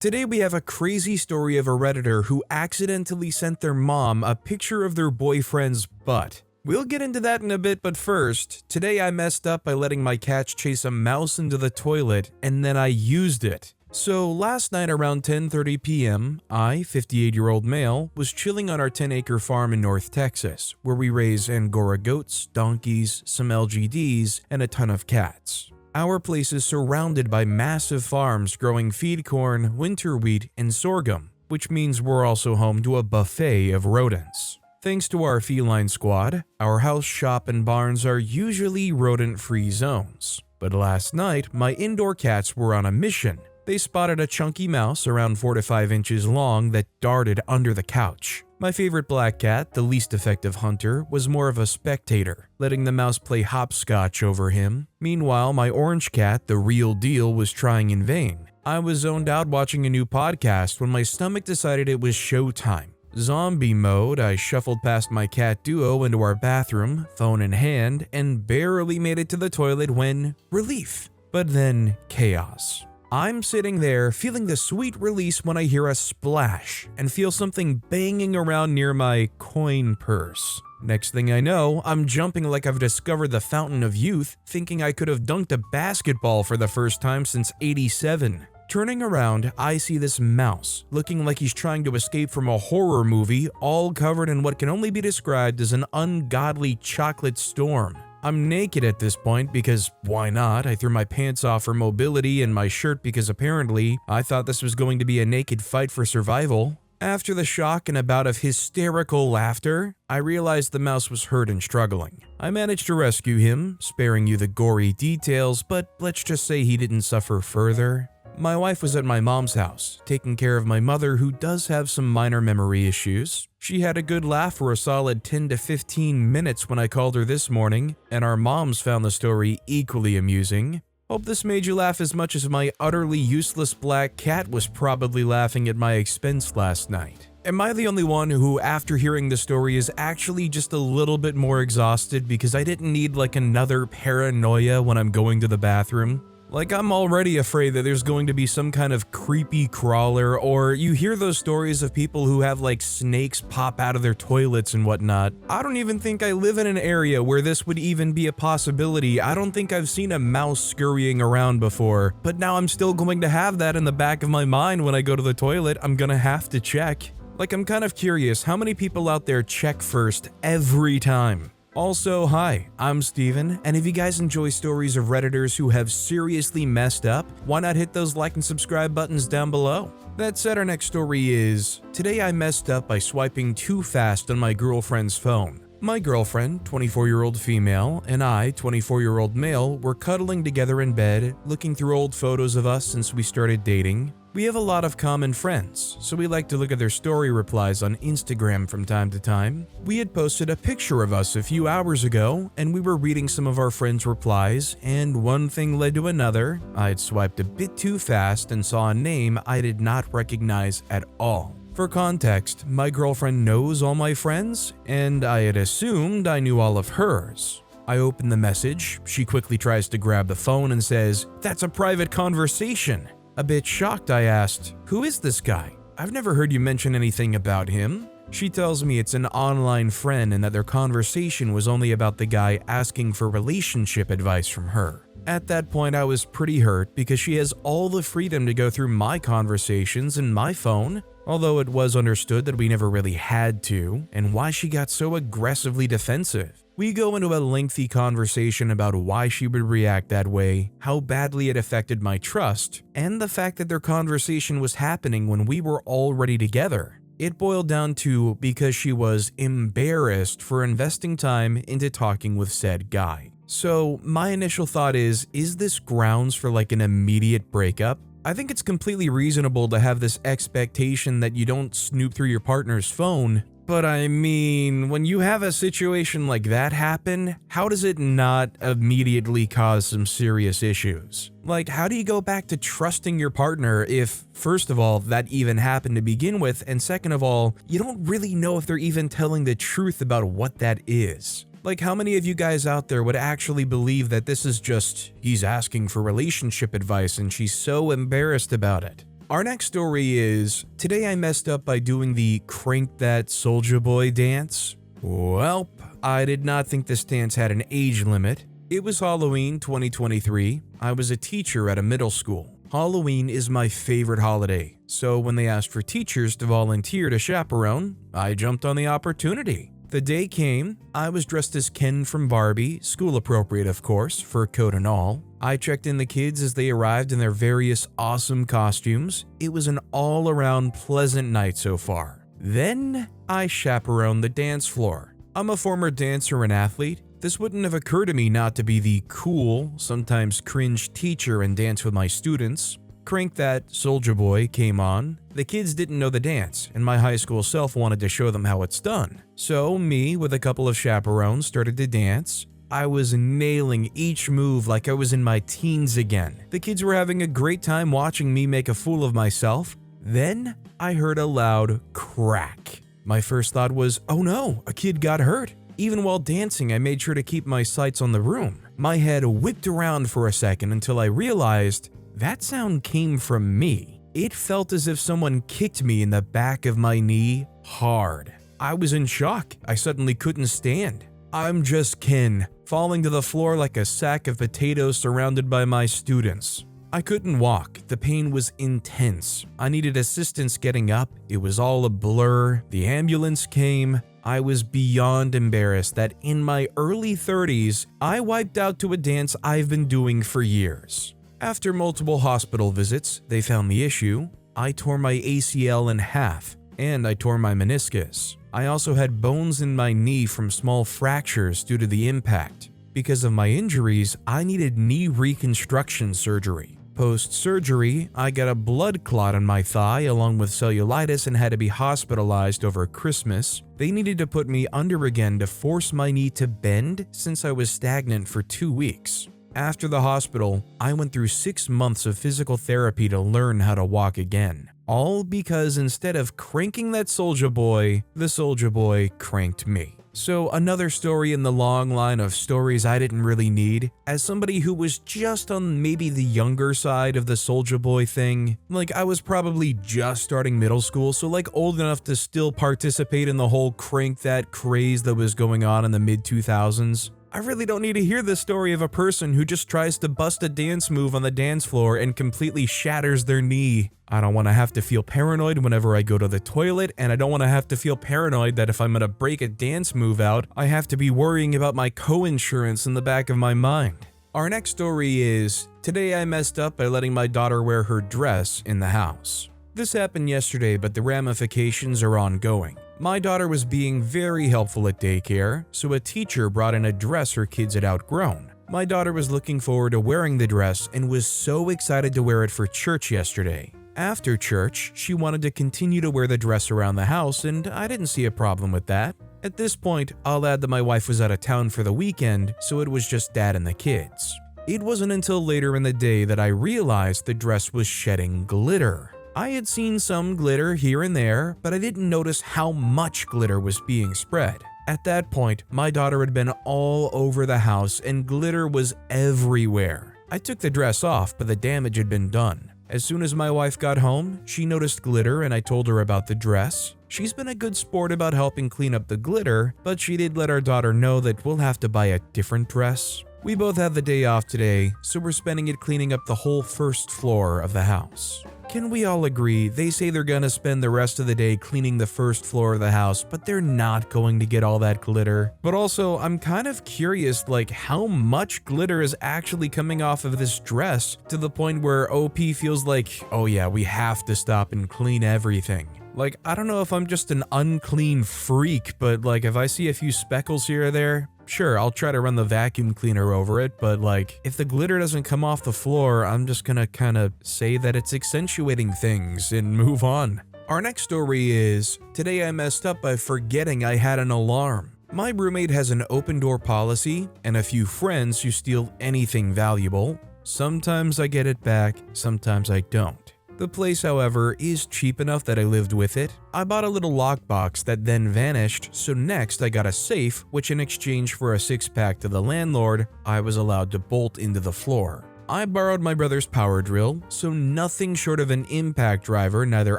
Today we have a crazy story of a Redditor who accidentally sent their mom a picture of their boyfriend's butt. We'll get into that in a bit, but first, today I messed up by letting my cats chase a mouse into the toilet and then I used it. So last night around 10:30 p.m., I, 58-year-old male, was chilling on our 10-acre farm in North Texas, where we raise Angora goats, donkeys, some LGDs, and a ton of cats. Our place is surrounded by massive farms growing feed corn, winter wheat, and sorghum, which means we're also home to a buffet of rodents. Thanks to our feline squad, our house, shop, and barns are usually rodent-free zones. But last night, my indoor cats were on a mission. They spotted a chunky mouse around 4 to 5 inches long that darted under the couch. My favorite black cat, the least effective hunter, was more of a spectator, letting the mouse play hopscotch over him. Meanwhile, my orange cat, the real deal, was trying in vain. I was zoned out watching a new podcast when my stomach decided it was showtime. Zombie mode, I shuffled past my cat duo into our bathroom, phone in hand, and barely made it to the toilet when relief. But then chaos. I'm sitting there feeling the sweet release when I hear a splash and feel something banging around near my coin purse. Next thing I know, I'm jumping like I've discovered the fountain of youth, thinking I could have dunked a basketball for the first time since '87. Turning around, I see this mouse, looking like he's trying to escape from a horror movie, all covered in what can only be described as an ungodly chocolate storm. I'm naked at this point because why not? I threw my pants off for mobility and my shirt because apparently I thought this was going to be a naked fight for survival. After the shock and a bout of hysterical laughter, I realized the mouse was hurt and struggling. I managed to rescue him, sparing you the gory details, but let's just say he didn't suffer further. My wife was at my mom's house, taking care of my mother who does have some minor memory issues. She had a good laugh for a solid 10 to 15 minutes when I called her this morning, and our moms found the story equally amusing. Hope this made you laugh as much as my utterly useless black cat was probably laughing at my expense last night. Am I the only one who, after hearing the story, is actually just a little bit more exhausted because I didn't need like another paranoia when I'm going to the bathroom? Like, I'm already afraid that there's going to be some kind of creepy crawler, or you hear those stories of people who have like snakes pop out of their toilets and whatnot. I don't even think I live in an area where this would even be a possibility. I don't think I've seen a mouse scurrying around before, but now I'm still going to have that in the back of my mind when I go to the toilet. I'm gonna have to check. Like, I'm kind of curious, how many people out there check first every time? Also, hi, I'm Steven, and if you guys enjoy stories of Redditors who have seriously messed up, why not hit those like and subscribe buttons down below? That said, our next story is, today I messed up by swiping too fast on my girlfriend's phone. My girlfriend, 24-year-old female, and I, 24-year-old male, were cuddling together in bed, looking through old photos of us since we started dating. We have a lot of common friends, so we like to look at their story replies on Instagram from time to time. We had posted a picture of us a few hours ago, and we were reading some of our friends' replies, and one thing led to another. I had swiped a bit too fast and saw a name I did not recognize at all. For context, my girlfriend knows all my friends, and I had assumed I knew all of hers. I open the message, she quickly tries to grab the phone and says, "That's a private conversation." A bit shocked, I asked, "Who is this guy? I've never heard you mention anything about him." She tells me it's an online friend and that their conversation was only about the guy asking for relationship advice from her. At that point, I was pretty hurt because she has all the freedom to go through my conversations and my phone, although it was understood that we never really had to, and why she got so aggressively defensive. We go into a lengthy conversation about why she would react that way, how badly it affected my trust, and the fact that their conversation was happening when we were already together. It boiled down to because she was embarrassed for investing time into talking with said guy. So my initial thought is this grounds for like an immediate breakup? I think it's completely reasonable to have this expectation that you don't snoop through your partner's phone. But I mean, when you have a situation like that happen, how does it not immediately cause some serious issues? Like, how do you go back to trusting your partner if, first of all, that even happened to begin with, and second of all, you don't really know if they're even telling the truth about what that is? Like, how many of you guys out there would actually believe that this is just, he's asking for relationship advice and she's so embarrassed about it? Our next story is, today I messed up by doing the crank that Soulja Boy dance. Welp, I did not think this dance had an age limit. It was Halloween 2023. I was a teacher at a middle school. Halloween is my favorite holiday, so when they asked for teachers to volunteer to chaperone, I jumped on the opportunity. The day came, I was dressed as Ken from Barbie, school appropriate of course, fur coat and all. I checked in the kids as they arrived in their various awesome costumes. It was an all-around pleasant night so far. Then, I chaperoned the dance floor. I'm a former dancer and athlete. This wouldn't have occurred to me not to be the cool, sometimes cringe teacher and dance with my students. Crank That Soulja Boy came on. The kids didn't know the dance, and my high school self wanted to show them how it's done. So me, with a couple of chaperones, started to dance. I was nailing each move like I was in my teens again. The kids were having a great time watching me make a fool of myself. Then I heard a loud crack. My first thought was, oh no, a kid got hurt. Even while dancing, I made sure to keep my sights on the room. My head whipped around for a second until I realized that sound came from me. It felt as if someone kicked me in the back of my knee hard. I was in shock. I suddenly couldn't stand. I'm just Ken, falling to the floor like a sack of potatoes surrounded by my students. I couldn't walk. The pain was intense. I needed assistance getting up. It was all a blur. The ambulance came. I was beyond embarrassed that in my early 30s, I wiped out to a dance I've been doing for years. After multiple hospital visits, they found the issue. I tore my ACL in half, and I tore my meniscus. I also had bones in my knee from small fractures due to the impact. Because of my injuries, I needed knee reconstruction surgery. Post-surgery, I got a blood clot on my thigh along with cellulitis and had to be hospitalized over Christmas. They needed to put me under again to force my knee to bend since I was stagnant for 2 weeks. After the hospital, I went through 6 months of physical therapy to learn how to walk again. All because instead of cranking that Soulja Boy, the Soulja Boy cranked me. So another story in the long line of stories I didn't really need. As somebody who was just on maybe the younger side of the Soulja Boy thing, like I was probably just starting middle school, so like old enough to still participate in the whole crank that craze that was going on in the mid-2000s. I really don't need to hear the story of a person who just tries to bust a dance move on the dance floor and completely shatters their knee. I don't want to have to feel paranoid whenever I go to the toilet, and I don't want to have to feel paranoid that if I'm going to break a dance move out, I have to be worrying about my co-insurance in the back of my mind. Our next story is, today I messed up by letting my daughter wear her dress in the house. This happened yesterday, but the ramifications are ongoing. My daughter was being very helpful at daycare, so a teacher brought in a dress her kids had outgrown. My daughter was looking forward to wearing the dress and was so excited to wear it for church yesterday. After church, she wanted to continue to wear the dress around the house, and I didn't see a problem with that. At this point, I'll add that my wife was out of town for the weekend, so it was just Dad and the kids. It wasn't until later in the day that I realized the dress was shedding glitter. I had seen some glitter here and there, but I didn't notice how much glitter was being spread. At that point, my daughter had been all over the house and glitter was everywhere. I took the dress off, but the damage had been done. As soon as my wife got home, she noticed glitter and I told her about the dress. She's been a good sport about helping clean up the glitter, but she did let our daughter know that we'll have to buy a different dress. We both have the day off today, so we're spending it cleaning up the whole first floor of the house. Can we all agree they say they're gonna spend the rest of the day cleaning the first floor of the house, but they're not going to get all that glitter? But also, I'm kind of curious like how much glitter is actually coming off of this dress to the point where OP feels like, oh yeah, we have to stop and clean everything. Like, I don't know if I'm just an unclean freak, but like if I see a few speckles here or there, sure, I'll try to run the vacuum cleaner over it, but like, if the glitter doesn't come off the floor, I'm just gonna kinda say that it's accentuating things and move on. Our next story is, today I messed up by forgetting I had an alarm. My roommate has an open door policy and a few friends who steal anything valuable. Sometimes I get it back, sometimes I don't. The place, however, is cheap enough that I lived with it. I bought a little lockbox that then vanished, so next I got a safe, which in exchange for a 6-pack to the landlord, I was allowed to bolt into the floor. I borrowed my brother's power drill, so nothing short of an impact driver neither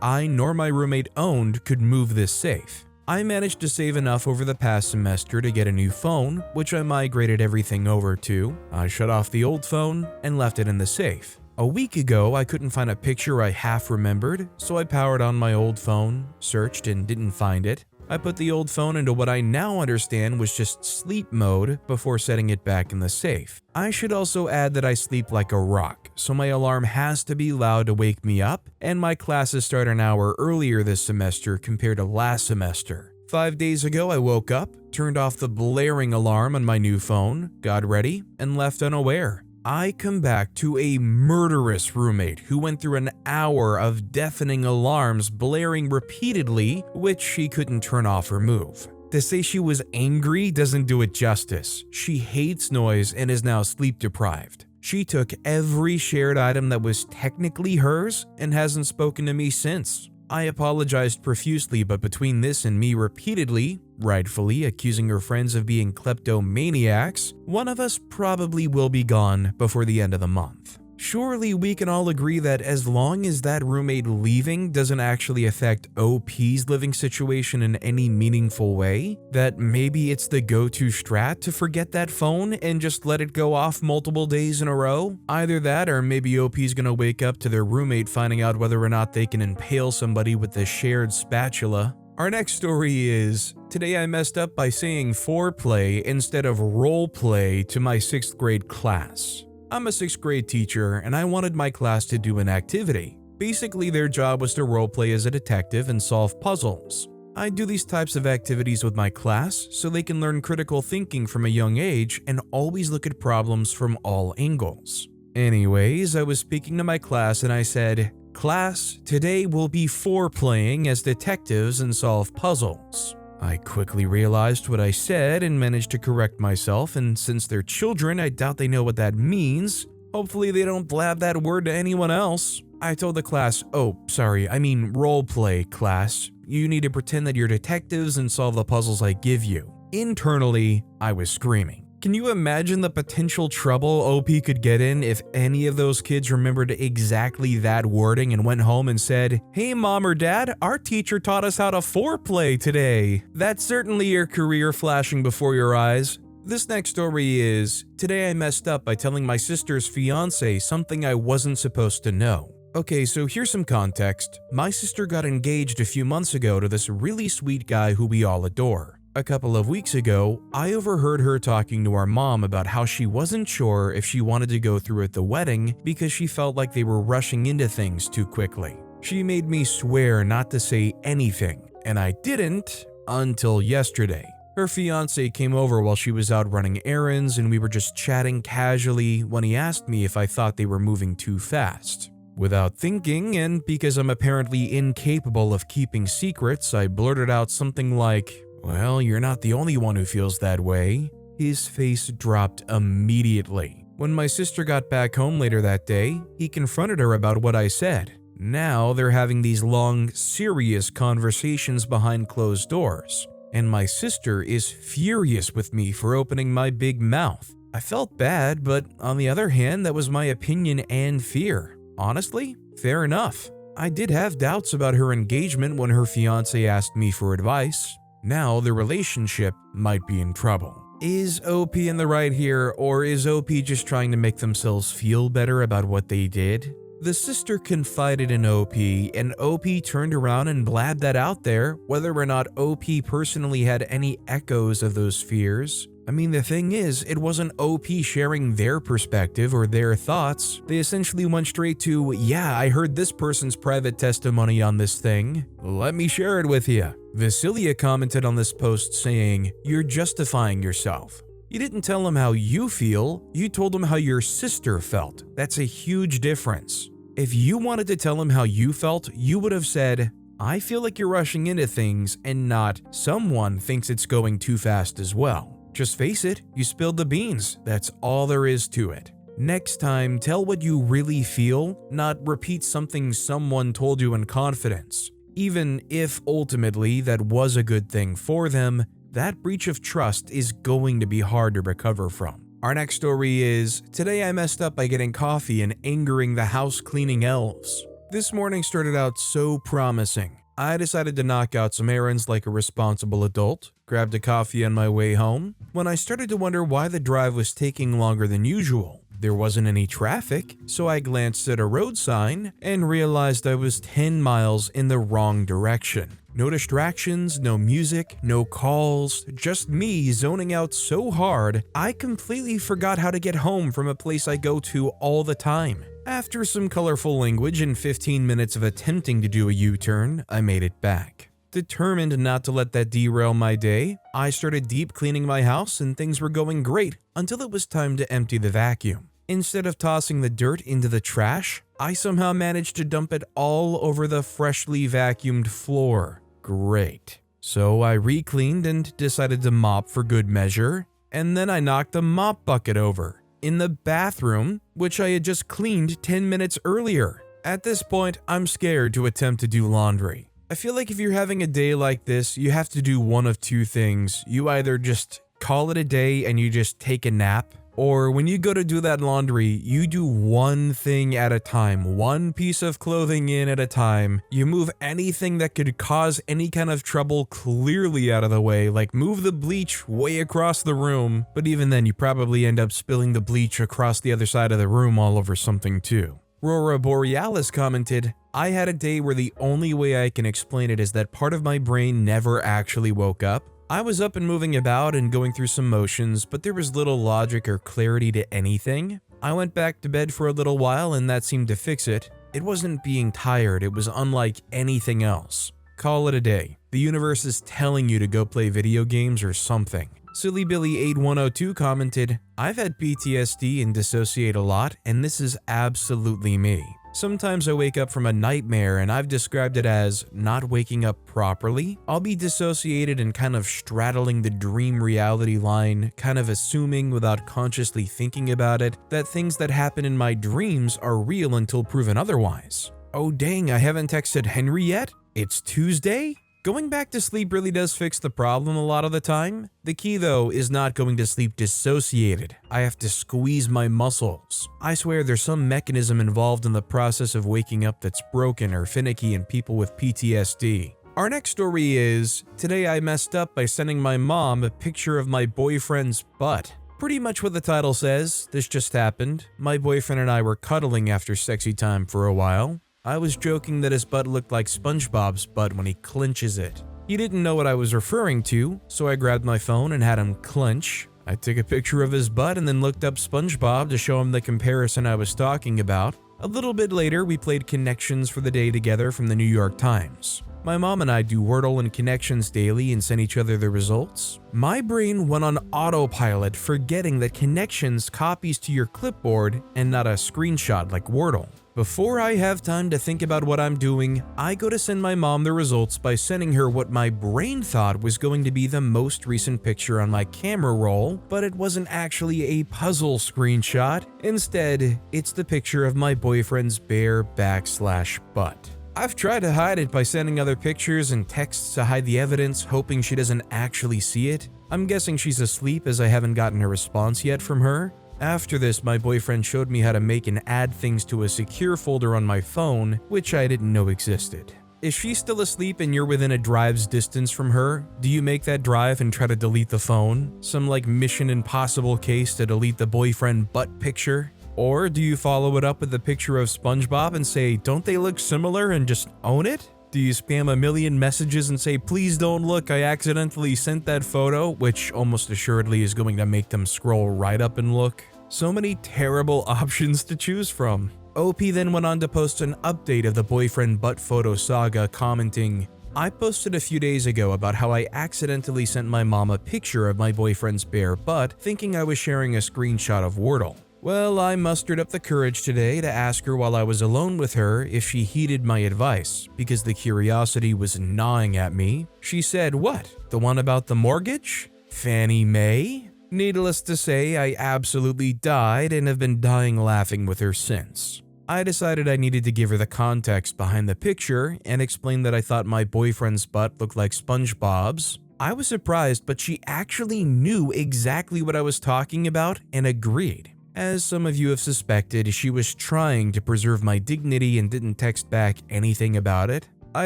I nor my roommate owned could move this safe. I managed to save enough over the past semester to get a new phone, which I migrated everything over to. I shut off the old phone and left it in the safe. A week ago, I couldn't find a picture I half remembered, so I powered on my old phone, searched and didn't find it. I put the old phone into what I now understand was just sleep mode before setting it back in the safe. I should also add that I sleep like a rock, so my alarm has to be loud to wake me up, and my classes start an hour earlier this semester compared to last semester. 5 days ago, I woke up, turned off the blaring alarm on my new phone, got ready, and left unaware. I come back to a murderous roommate who went through an hour of deafening alarms blaring repeatedly, which she couldn't turn off or move. To say she was angry doesn't do it justice. She hates noise and is now sleep deprived. She took every shared item that was technically hers and hasn't spoken to me since. I apologized profusely, but between this and me repeatedly, rightfully accusing her friends of being kleptomaniacs, one of us probably will be gone before the end of the month. Surely we can all agree that as long as that roommate leaving doesn't actually affect OP's living situation in any meaningful way, that maybe it's the go-to strat to forget that phone and just let it go off multiple days in a row? Either that or maybe OP's gonna wake up to their roommate finding out whether or not they can impale somebody with the shared spatula. Our next story is, today I messed up by saying foreplay instead of roleplay to my 6th grade class. I'm a 6th grade teacher and I wanted my class to do an activity. Basically, their job was to roleplay as a detective and solve puzzles. I do these types of activities with my class so they can learn critical thinking from a young age and always look at problems from all angles. Anyways, I was speaking to my class and I said, "Class, today we'll be foreplaying as detectives and solve puzzles." I quickly realized what I said and managed to correct myself, and since they're children, I doubt they know what that means. Hopefully they don't blab that word to anyone else. I told the class, roleplay class. You need to pretend that you're detectives and solve the puzzles I give you. Internally, I was screaming. Can you imagine the potential trouble OP could get in if any of those kids remembered exactly that wording and went home and said, "Hey mom or dad, our teacher taught us how to foreplay today." That's certainly your career flashing before your eyes. This next story is, today I messed up by telling my sister's fiance something I wasn't supposed to know. Okay, so here's some context. My sister got engaged a few months ago to this really sweet guy who we all adore. A couple of weeks ago, I overheard her talking to our mom about how she wasn't sure if she wanted to go through with the wedding because she felt like they were rushing into things too quickly. She made me swear not to say anything, and I didn't until yesterday. Her fiance came over while she was out running errands and we were just chatting casually when he asked me if I thought they were moving too fast. Without thinking, and because I'm apparently incapable of keeping secrets, I blurted out something like, "Well, you're not the only one who feels that way." His face dropped immediately. When my sister got back home later that day, he confronted her about what I said. Now they're having these long, serious conversations behind closed doors, and my sister is furious with me for opening my big mouth. I felt bad, but on the other hand, that was my opinion and fear. Honestly, fair enough. I did have doubts about her engagement when her fiance asked me for advice. Now the relationship might be in trouble. Is OP in the right here, or is OP just trying to make themselves feel better about what they did? The sister confided in OP, and OP turned around and blabbed that out there, whether or not OP personally had any echoes of those fears. I mean, the thing is, it wasn't OP sharing their perspective or their thoughts. They essentially went straight to, "Yeah, I heard this person's private testimony on this thing. Let me share it with you." Vasilia commented on this post saying, "You're justifying yourself. You didn't tell him how you feel, you told him how your sister felt. That's a huge difference. If you wanted to tell him how you felt, you would have said, 'I feel like you're rushing into things,' and not, 'Someone thinks it's going too fast as well.' Just face it, you spilled the beans. That's all there is to it. Next time, tell what you really feel, not repeat something someone told you in confidence. Even if ultimately that was a good thing for them, that breach of trust is going to be hard to recover from." Our next story is, today I messed up by getting coffee and angering the house cleaning elves. This morning started out so promising. I decided to knock out some errands like a responsible adult, grabbed a coffee on my way home, when I started to wonder why the drive was taking longer than usual. There wasn't any traffic, so I glanced at a road sign and realized I was 10 miles in the wrong direction. No distractions, no music, no calls, just me zoning out so hard, I completely forgot how to get home from a place I go to all the time. After some colorful language and 15 minutes of attempting to do a U-turn, I made it back. Determined not to let that derail my day, I started deep cleaning my house and things were going great until it was time to empty the vacuum. Instead of tossing the dirt into the trash, I somehow managed to dump it all over the freshly vacuumed floor. Great. So I re-cleaned and decided to mop for good measure, and then I knocked the mop bucket over in the bathroom, which I had just cleaned 10 minutes earlier. At this point, I'm scared to attempt to do laundry. I feel like if you're having a day like this, you have to do one of two things. You either just call it a day and you just take a nap, or when you go to do that laundry, you do one thing at a time, one piece of clothing in at a time. You move anything that could cause any kind of trouble clearly out of the way, like move the bleach way across the room, but even then you probably end up spilling the bleach across the other side of the room all over something too. Aurora Borealis commented, I had a day where the only way I can explain it is that part of my brain never actually woke up. I was up and moving about and going through some motions, but there was little logic or clarity to anything. I went back to bed for a little while and that seemed to fix it. It wasn't being tired, it was unlike anything else. Call it a day. The universe is telling you to go play video games or something. Silly Billy 8102 commented, I've had PTSD and dissociate a lot, and this is absolutely me. Sometimes I wake up from a nightmare and I've described it as not waking up properly. I'll be dissociated and kind of straddling the dream reality line, kind of assuming without consciously thinking about it that things that happen in my dreams are real until proven otherwise. Oh dang, I haven't texted Henry yet? It's Tuesday? Going back to sleep really does fix the problem a lot of the time. The key though is not going to sleep dissociated. I have to squeeze my muscles. I swear there's some mechanism involved in the process of waking up that's broken or finicky in people with PTSD. Our next story is, today I messed up by sending my mom a picture of my boyfriend's butt. Pretty much what the title says, this just happened. My boyfriend and I were cuddling after sexy time for a while. I was joking that his butt looked like SpongeBob's butt when he clenches it. He didn't know what I was referring to, so I grabbed my phone and had him clench. I took a picture of his butt and then looked up SpongeBob to show him the comparison I was talking about. A little bit later, we played Connections for the Day together from the New York Times. My mom and I do Wordle and Connections daily and send each other the results. My brain went on autopilot, forgetting that Connections copies to your clipboard and not a screenshot like Wordle. Before I have time to think about what I'm doing, I go to send my mom the results by sending her what my brain thought was going to be the most recent picture on my camera roll, but it wasn't actually a puzzle screenshot. Instead, it's the picture of my boyfriend's bare butt. I've tried to hide it by sending other pictures and texts to hide the evidence, hoping she doesn't actually see it. I'm guessing she's asleep as I haven't gotten a response yet from her. After this, my boyfriend showed me how to make and add things to a secure folder on my phone, which I didn't know existed. If she's still asleep and you're within a drive's distance from her, do you make that drive and try to delete the phone? Some like Mission Impossible case to delete the boyfriend butt picture? Or do you follow it up with a picture of SpongeBob and say, don't they look similar, and just own it? Do you spam a million messages and say, please don't look, I accidentally sent that photo, which almost assuredly is going to make them scroll right up and look? So many terrible options to choose from. OP then went on to post an update of the boyfriend butt photo saga, commenting, I posted a few days ago about how I accidentally sent my mom a picture of my boyfriend's bare butt, thinking I was sharing a screenshot of Wordle. Well, I mustered up the courage today to ask her while I was alone with her if she heeded my advice, because the curiosity was gnawing at me. She said, what? The one about the mortgage? Fannie Mae? Needless to say, I absolutely died and have been dying laughing with her since. I decided I needed to give her the context behind the picture and explain that I thought my boyfriend's butt looked like SpongeBob's. I was surprised, but she actually knew exactly what I was talking about and agreed. As some of you have suspected, she was trying to preserve my dignity and didn't text back anything about it. I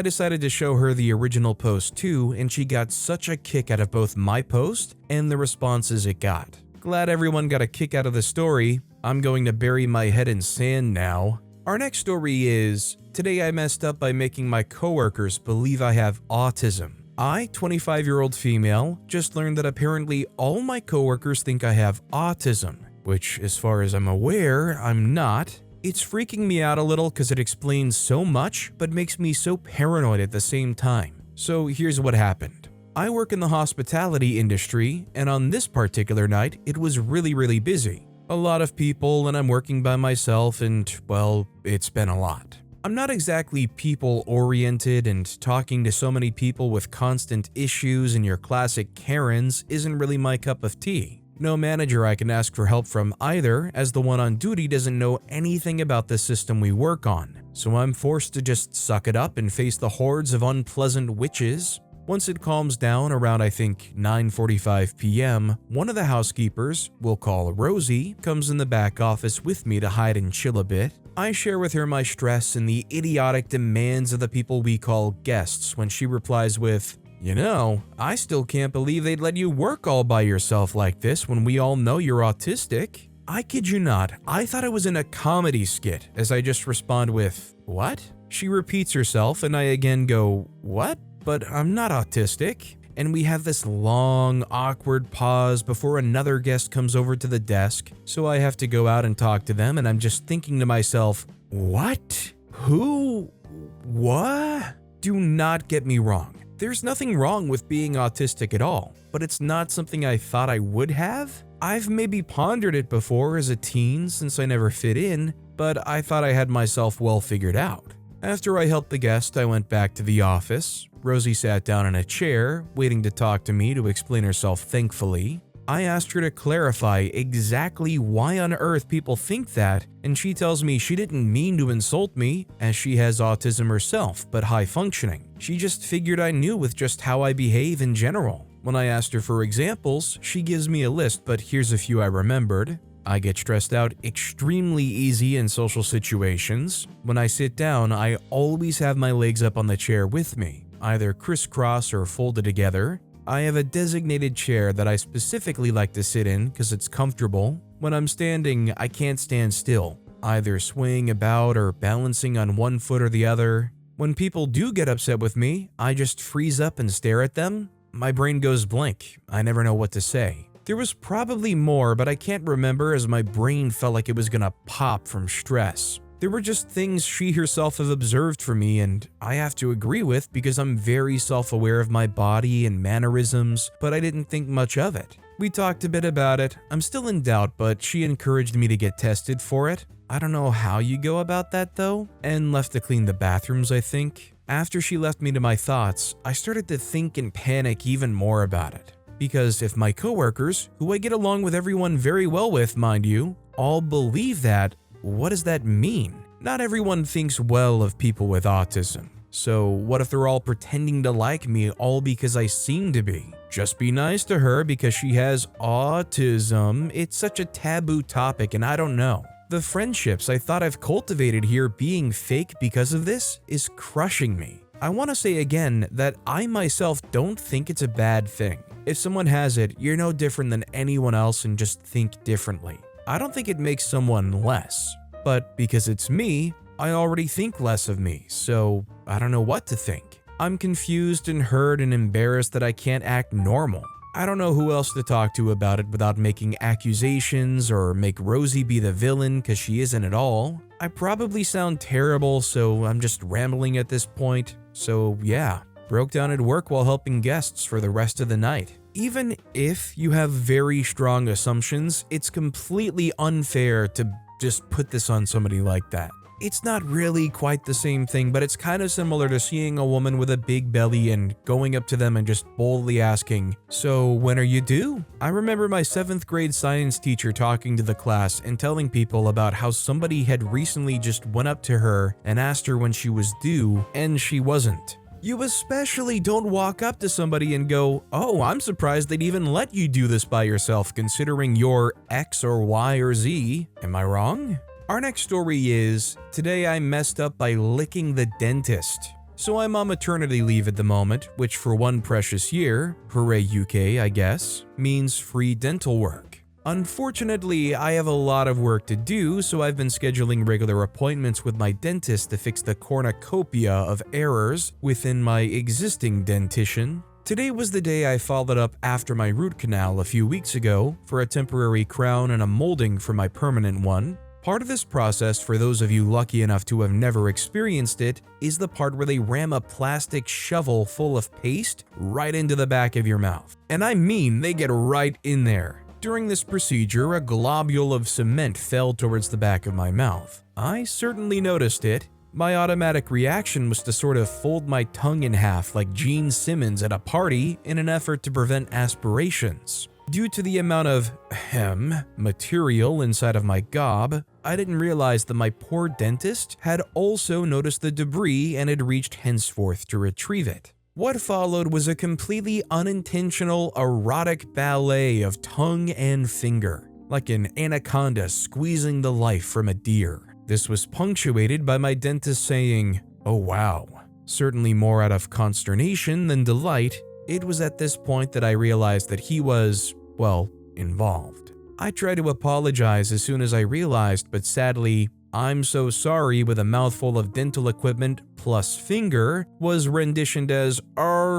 decided to show her the original post too, and she got such a kick out of both my post and the responses it got. Glad everyone got a kick out of the story. I'm going to bury my head in sand now. Our next story is, today I messed up by making my coworkers believe I have autism. I, 25-year-old female, just learned that apparently all my coworkers think I have autism, which as far as I'm aware, I'm not. It's freaking me out a little because it explains so much, but makes me so paranoid at the same time. So here's what happened. I work in the hospitality industry, and on this particular night, it was really busy. A lot of people, and I'm working by myself, and well, it's been a lot. I'm not exactly people-oriented, and talking to so many people with constant issues and your classic Karens isn't really my cup of tea. No manager I can ask for help from either, as the one on duty doesn't know anything about the system we work on, so I'm forced to just suck it up and face the hordes of unpleasant witches. Once it calms down around I think 9:45 p.m., one of the housekeepers, we'll call Rosie, comes in the back office with me to hide and chill a bit. I share with her my stress and the idiotic demands of the people we call guests when she replies with, "You know, I still can't believe they'd let you work all by yourself like this when we all know you're autistic." I kid you not, I thought it was in a comedy skit as I just respond with, "What?" She repeats herself and I again go, "What? But I'm not autistic." And we have this long, awkward pause before another guest comes over to the desk, so I have to go out and talk to them, and I'm just thinking to myself, what? Who? What? Do not get me wrong. There's nothing wrong with being autistic at all, but it's not something I thought I would have. I've maybe pondered it before as a teen since I never fit in, but I thought I had myself well figured out. After I helped the guest, I went back to the office. Rosie sat down in a chair, waiting to talk to me to explain herself thankfully. I asked her to clarify exactly why on earth people think that, and she tells me she didn't mean to insult me, as she has autism herself, but high functioning. She just figured I knew with just how I behave in general. When I asked her for examples, she gives me a list, but here's a few I remembered. I get stressed out extremely easy in social situations. When I sit down, I always have my legs up on the chair with me, either crisscross or folded together. I have a designated chair that I specifically like to sit in because it's comfortable. When I'm standing, I can't stand still, either swaying about or balancing on one foot or the other. When people do get upset with me, I just freeze up and stare at them. My brain goes blank. I never know what to say. There was probably more, but I can't remember as my brain felt like it was gonna pop from stress. There were just things she herself have observed for me and I have to agree with because I'm very self-aware of my body and mannerisms, but I didn't think much of it. We talked a bit about it. I'm still in doubt, but she encouraged me to get tested for it. I don't know how you go about that though, and left to clean the bathrooms, I think. After she left me to my thoughts, I started to think and panic even more about it. Because if my coworkers, who I get along with everyone very well with, mind you, all believe that, what does that mean? Not everyone thinks well of people with autism. So what if they're all pretending to like me all because I seem to be? Just be nice to her because she has autism. It's such a taboo topic and I don't know. The friendships I thought I've cultivated here being fake because of this is crushing me. I want to say again that I myself don't think it's a bad thing. If someone has it, you're no different than anyone else and just think differently. I don't think it makes someone less. But because it's me, I already think less of me, so I don't know what to think. I'm confused and hurt and embarrassed that I can't act normal. I don't know who else to talk to about it without making accusations or make Rosie be the villain because she isn't at all. I probably sound terrible, so I'm just rambling at this point. So yeah, broke down at work while helping guests for the rest of the night. Even if you have very strong assumptions, it's completely unfair to just put this on somebody like that. It's not really quite the same thing, but it's kind of similar to seeing a woman with a big belly and going up to them and just boldly asking, "So when are you due?" I remember my 7th grade science teacher talking to the class and telling people about how somebody had recently just went up to her and asked her when she was due, and she wasn't. You especially don't walk up to somebody and go, "Oh, I'm surprised they'd even let you do this by yourself considering you're X or Y or Z." Am I wrong? Our next story is, today I messed up by licking the dentist. So I'm on maternity leave at the moment, which for one precious year, hooray UK I guess, means free dental work. Unfortunately, I have a lot of work to do, so I've been scheduling regular appointments with my dentist to fix the cornucopia of errors within my existing dentition. Today was the day I followed up after my root canal a few weeks ago for a temporary crown and a molding for my permanent one. Part of this process, for those of you lucky enough to have never experienced it, is the part where they ram a plastic shovel full of paste right into the back of your mouth. And I mean, they get right in there. During this procedure, a globule of cement fell towards the back of my mouth. I certainly noticed it. My automatic reaction was to sort of fold my tongue in half like Gene Simmons at a party in an effort to prevent aspirations. Due to the amount of material inside of my gob, I didn't realize that my poor dentist had also noticed the debris and had reached henceforth to retrieve it. What followed was a completely unintentional erotic ballet of tongue and finger, like an anaconda squeezing the life from a deer. This was punctuated by my dentist saying, "Oh wow." Certainly more out of consternation than delight. It was at this point that I realized that he was, well, involved. I tried to apologize as soon as I realized, but sadly, "I'm so sorry" with a mouthful of dental equipment plus finger was renditioned as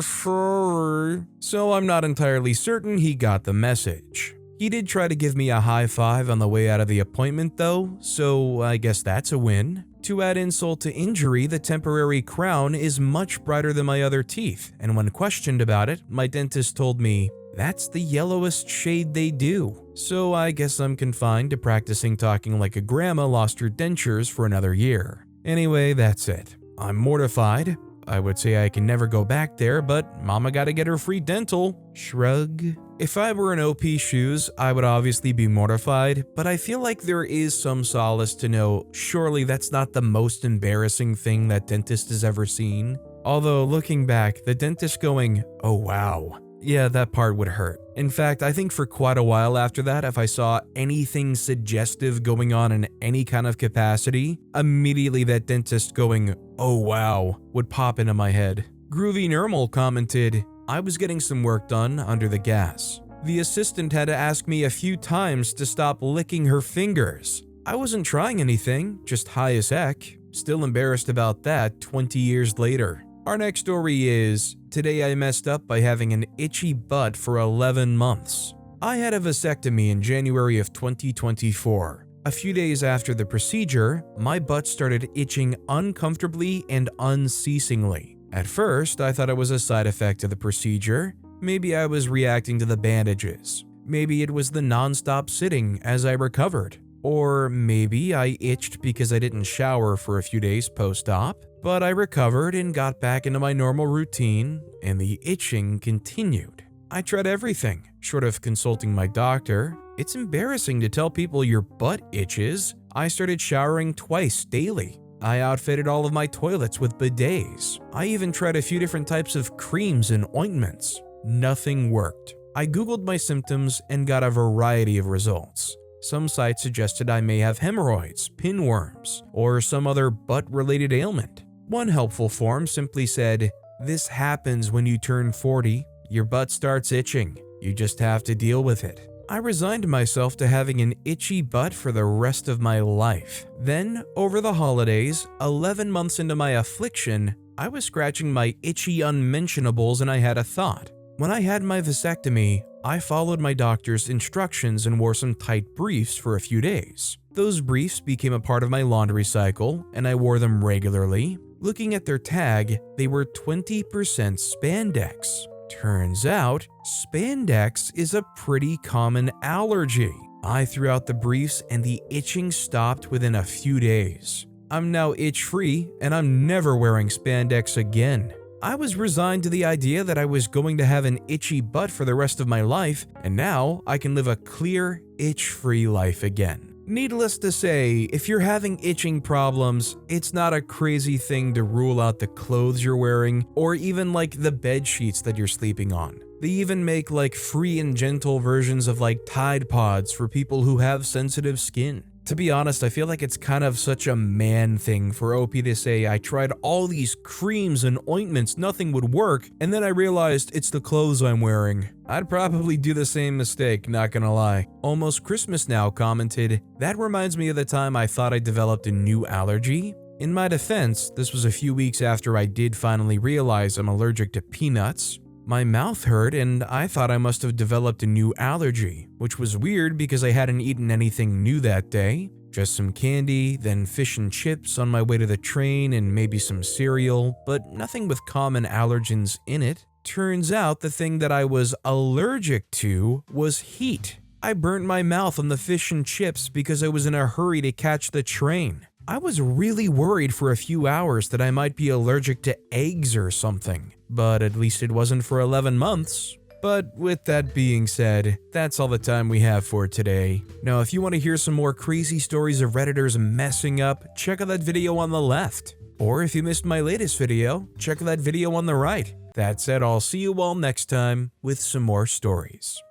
sorry. So I'm not entirely certain he got the message. He did try to give me a high five on the way out of the appointment though, so I guess that's a win. To add insult to injury, the temporary crown is much brighter than my other teeth, and when questioned about it, my dentist told me, "That's the yellowest shade they do." So I guess I'm confined to practicing talking like a grandma lost her dentures for another year. Anyway, that's it. I'm mortified. I would say I can never go back there, but mama gotta get her free dental. Shrug. If I were in OP's shoes, I would obviously be mortified, but I feel like there is some solace to know surely that's not the most embarrassing thing that dentist has ever seen. Although looking back, the dentist going, "Oh wow." Yeah, that part would hurt. In fact, I think for quite a while after that, if I saw anything suggestive going on in any kind of capacity, immediately that dentist going, "Oh wow," would pop into my head. Groovy Normal commented, "I was getting some work done under the gas. The assistant had to ask me a few times to stop licking her fingers. I wasn't trying anything, just high as heck. Still embarrassed about that 20 years later." Our next story is, today I messed up by having an itchy butt for 11 months. I had a vasectomy in January of 2024. A few days after the procedure, my butt started itching uncomfortably and unceasingly. At first, I thought it was a side effect of the procedure. Maybe I was reacting to the bandages. Maybe it was the non-stop sitting as I recovered. Or maybe I itched because I didn't shower for a few days post-op. But I recovered and got back into my normal routine, and the itching continued. I tried everything, short of consulting my doctor. It's embarrassing to tell people your butt itches. I started showering twice daily. I outfitted all of my toilets with bidets. I even tried a few different types of creams and ointments. Nothing worked. I googled my symptoms and got a variety of results. Some sites suggested I may have hemorrhoids, pinworms, or some other butt-related ailment. One helpful form simply said, "This happens when you turn 40. Your butt starts itching. You just have to deal with it." I resigned myself to having an itchy butt for the rest of my life. Then, over the holidays, 11 months into my affliction, I was scratching my itchy unmentionables and I had a thought. When I had my vasectomy, I followed my doctor's instructions and wore some tight briefs for a few days. Those briefs became a part of my laundry cycle, and I wore them regularly. Looking at their tag, they were 20% spandex. Turns out, spandex is a pretty common allergy. I threw out the briefs and the itching stopped within a few days. I'm now itch-free, and I'm never wearing spandex again. I was resigned to the idea that I was going to have an itchy butt for the rest of my life, and now I can live a clear, itch-free life again. Needless to say, if you're having itching problems, it's not a crazy thing to rule out the clothes you're wearing or even like the bed sheets that you're sleeping on. They even make like free and gentle versions of like Tide Pods for people who have sensitive skin. To be honest, I feel like it's kind of such a man thing for OP to say, I tried all these creams and ointments, nothing would work, and then I realized it's the clothes I'm wearing. I'd probably do the same mistake, not gonna lie. Almost Christmas Now commented, that reminds me of the time I thought I developed a new allergy. In my defense, this was a few weeks after I did finally realize I'm allergic to peanuts. My mouth hurt and I thought I must have developed a new allergy, which was weird because I hadn't eaten anything new that day. Just some candy, then fish and chips on my way to the train and maybe some cereal, but nothing with common allergens in it. Turns out the thing that I was allergic to was heat. I burnt my mouth on the fish and chips because I was in a hurry to catch the train. I was really worried for a few hours that I might be allergic to eggs or something, but at least it wasn't for 11 months. But with that being said, that's all the time we have for today. Now, if you want to hear some more crazy stories of Redditors messing up, check out that video on the left. Or if you missed my latest video, check out that video on the right. That said, I'll see you all next time with some more stories.